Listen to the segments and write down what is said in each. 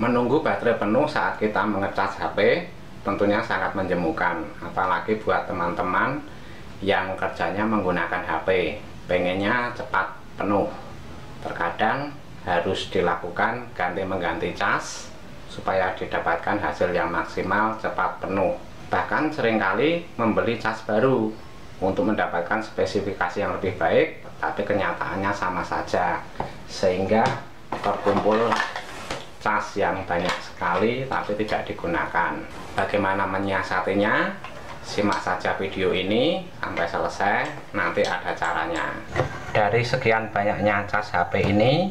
Menunggu baterai penuh saat kita mengecas HP tentunya sangat menjemukan, apalagi buat teman-teman yang kerjanya menggunakan HP, pengennya cepat penuh. Terkadang harus dilakukan ganti mengganti cas supaya didapatkan hasil yang maksimal cepat penuh. Bahkan seringkali membeli cas baru untuk mendapatkan spesifikasi yang lebih baik, tapi kenyataannya sama saja, sehingga terkumpul cas yang banyak sekali tapi tidak digunakan. Bagaimana menyiasatinya? Simak saja video ini sampai selesai, nanti ada caranya. Dari sekian banyaknya cas HP ini,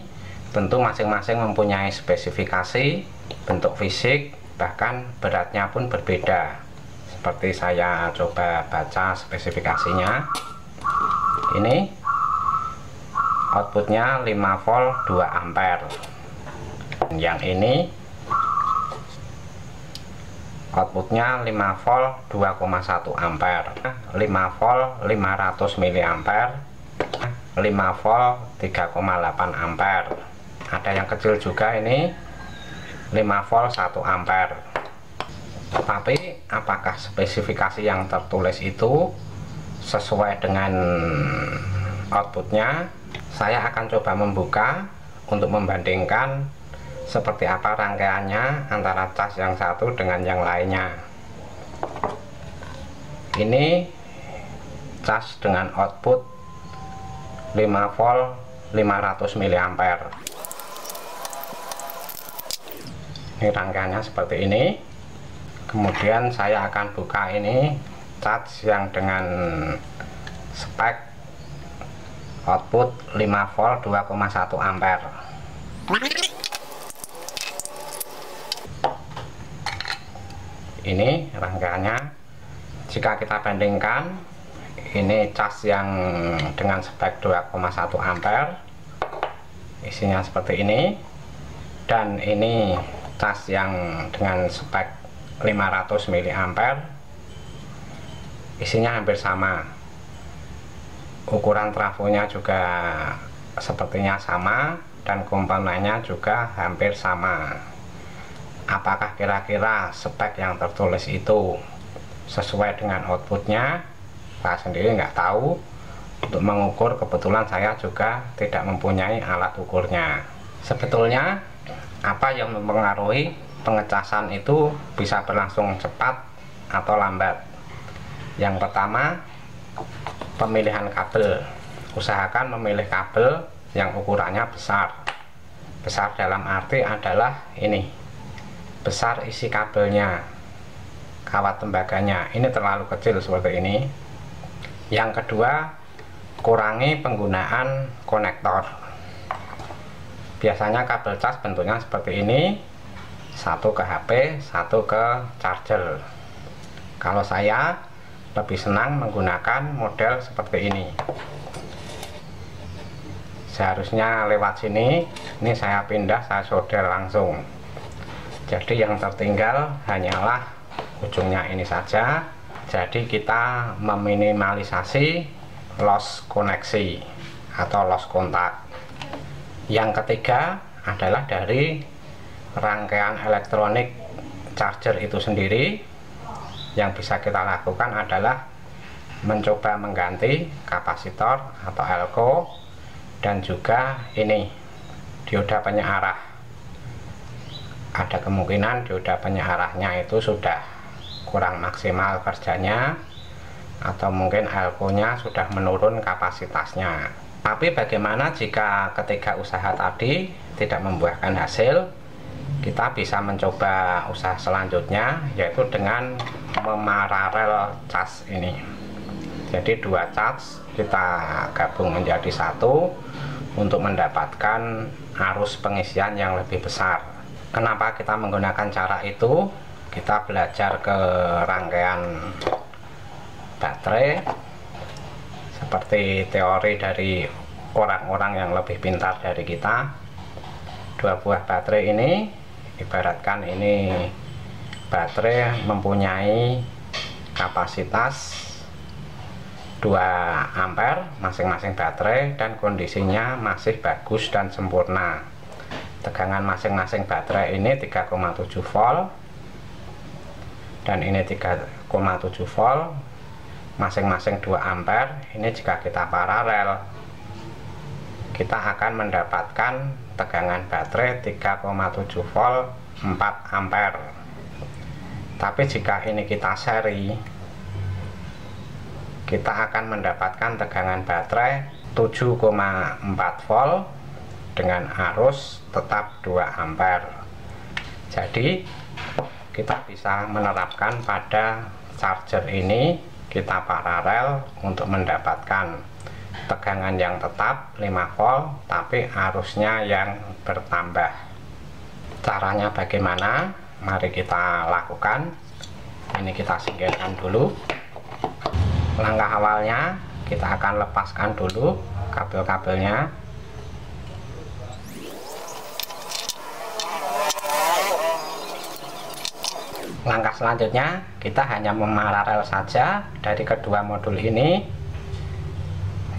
tentu masing-masing mempunyai spesifikasi, bentuk fisik, bahkan beratnya pun berbeda. Seperti saya coba baca spesifikasinya. Ini outputnya 5 volt 2 ampere. Yang ini outputnya 5 volt 2,1 ampere, 5 volt 500 miliampere, 5 volt 3,8 ampere. Ada yang kecil juga ini 5 volt 1 ampere. Tapi apakah spesifikasi yang tertulis itu sesuai dengan outputnya? Saya akan coba membuka untuk membandingkan seperti apa rangkaiannya antara cas yang satu dengan yang lainnya. Ini cas dengan output 5 volt 500 miliampere. Ini rangkaiannya seperti ini. Kemudian saya akan buka ini cas yang dengan spek output 5 volt 2,1 ampere. Ini rangkaiannya. Jika kita bandingkan, ini cas yang dengan spek 2,1 ampere, isinya seperti ini, dan ini cas yang dengan spek 500 miliampere, isinya hampir sama. Ukuran trafonya juga sepertinya sama, dan komponennya juga hampir sama. Apakah kira-kira spek yang tertulis itu sesuai dengan outputnya? Saya sendiri nggak tahu. Untuk mengukur, kebetulan saya juga tidak mempunyai alat ukurnya. Sebetulnya apa yang mempengaruhi pengecasan itu bisa berlangsung cepat atau lambat? Yang pertama, pemilihan kabel. Usahakan memilih kabel yang ukurannya besar. Besar dalam arti adalah ini, besar isi kabelnya, kawat tembaganya. Ini terlalu kecil seperti ini. Yang kedua, kurangi penggunaan konektor. Biasanya kabel cas bentuknya seperti ini, satu ke HP, satu ke charger. Kalau saya lebih senang menggunakan model seperti ini. Seharusnya lewat sini, ini saya pindah, saya solder langsung. Jadi yang tertinggal hanyalah ujungnya ini saja. Jadi kita meminimalisasi loss koneksi atau loss kontak. Yang ketiga adalah dari rangkaian elektronik charger itu sendiri. Yang bisa kita lakukan adalah mencoba mengganti kapasitor atau elko, dan juga ini dioda penyearah. Ada kemungkinan dioda penyearahnya itu sudah kurang maksimal kerjanya, atau mungkin elko-nya sudah menurun kapasitasnya. Tapi bagaimana jika ketiga usaha tadi tidak membuahkan hasil? Kita bisa mencoba usaha selanjutnya, yaitu dengan memaralel cas ini. Jadi dua cas kita gabung menjadi satu untuk mendapatkan arus pengisian yang lebih besar. Kenapa kita menggunakan cara itu? Kita belajar ke rangkaian baterai, seperti teori dari orang-orang yang lebih pintar dari kita. Dua buah baterai ini, ibaratkan ini baterai mempunyai kapasitas 2 ampere masing-masing baterai, dan kondisinya masih bagus dan sempurna. tegangan masing-masing baterai ini 3,7 volt dan ini 3,7 volt, masing-masing 2 ampere. Ini jika kita paralel, kita akan mendapatkan tegangan baterai 3,7 volt 4 ampere. Tapi jika ini kita seri, kita akan mendapatkan tegangan baterai 7,4 volt dengan arus tetap 2 ampere. Jadi kita bisa menerapkan pada charger ini, kita paralel untuk mendapatkan tegangan yang tetap 5 volt tapi arusnya yang bertambah. Caranya bagaimana? Mari kita lakukan. Ini kita singkirkan dulu. Langkah awalnya kita akan lepaskan dulu kabel-kabelnya. Langkah selanjutnya kita hanya memaralel saja dari kedua modul ini.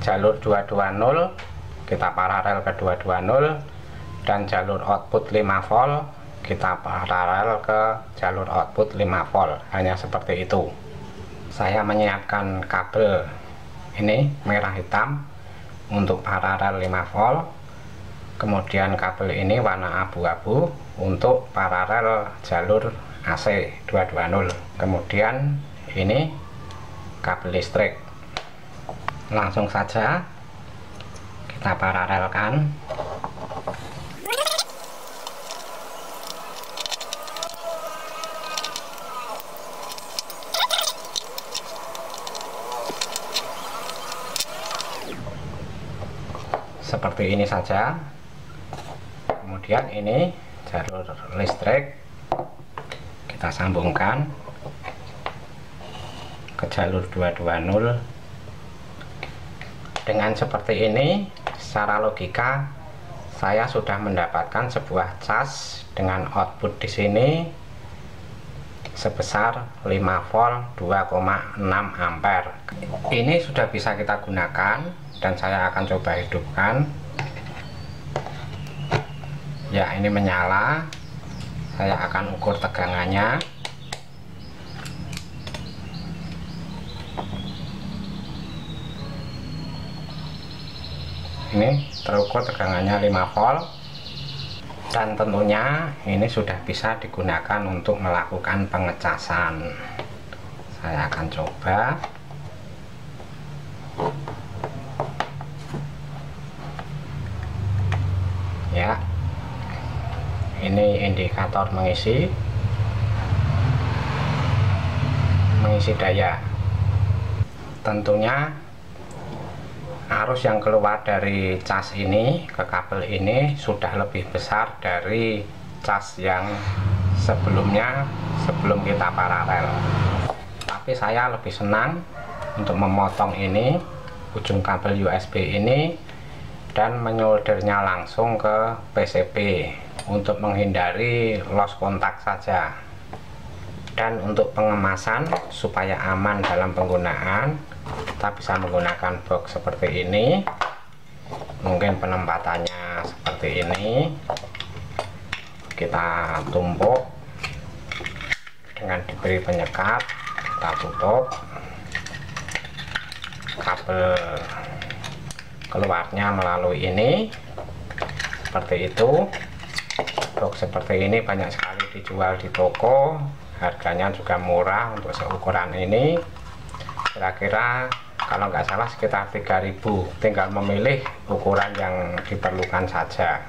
Jalur 220 kita paralel ke 220 dan jalur output 5 volt kita paralel ke jalur output 5 volt. Hanya seperti itu. Saya menyiapkan kabel ini merah hitam untuk paralel 5 volt, kemudian kabel ini warna abu-abu untuk paralel jalur AC 220. Kemudian ini kabel listrik. Langsung saja kita paralelkan. Seperti ini saja. Kemudian ini jalur listrik kita sambungkan ke jalur 220. Dengan seperti ini, secara logika saya sudah mendapatkan sebuah cas dengan output di sini sebesar 5 volt 2,6 ampere. Ini sudah bisa kita gunakan dan saya akan coba hidupkan. Ya, ini menyala. Saya akan ukur tegangannya. Ini terukur tegangannya 5 volt dan tentunya ini sudah bisa digunakan untuk melakukan pengecasan. Saya akan coba. Ya, ini indikator mengisi daya. Tentunya arus yang keluar dari cas ini ke kabel ini sudah lebih besar dari cas yang sebelumnya sebelum kita paralel. Tapi saya lebih senang untuk memotong ini ujung kabel USB ini dan menyoldernya langsung ke PCB untuk menghindari loss kontak saja. Dan untuk pengemasan supaya aman dalam penggunaan, kita bisa menggunakan box seperti ini. Mungkin penempatannya seperti ini. Kita tumpuk dengan diberi penyekat, kita tutup. Kabel keluarnya melalui ini seperti itu. Box seperti ini banyak sekali dijual di toko, harganya juga murah untuk seukuran ini. Kira-kira kalau nggak salah sekitar 3.000. Tinggal memilih ukuran yang diperlukan saja.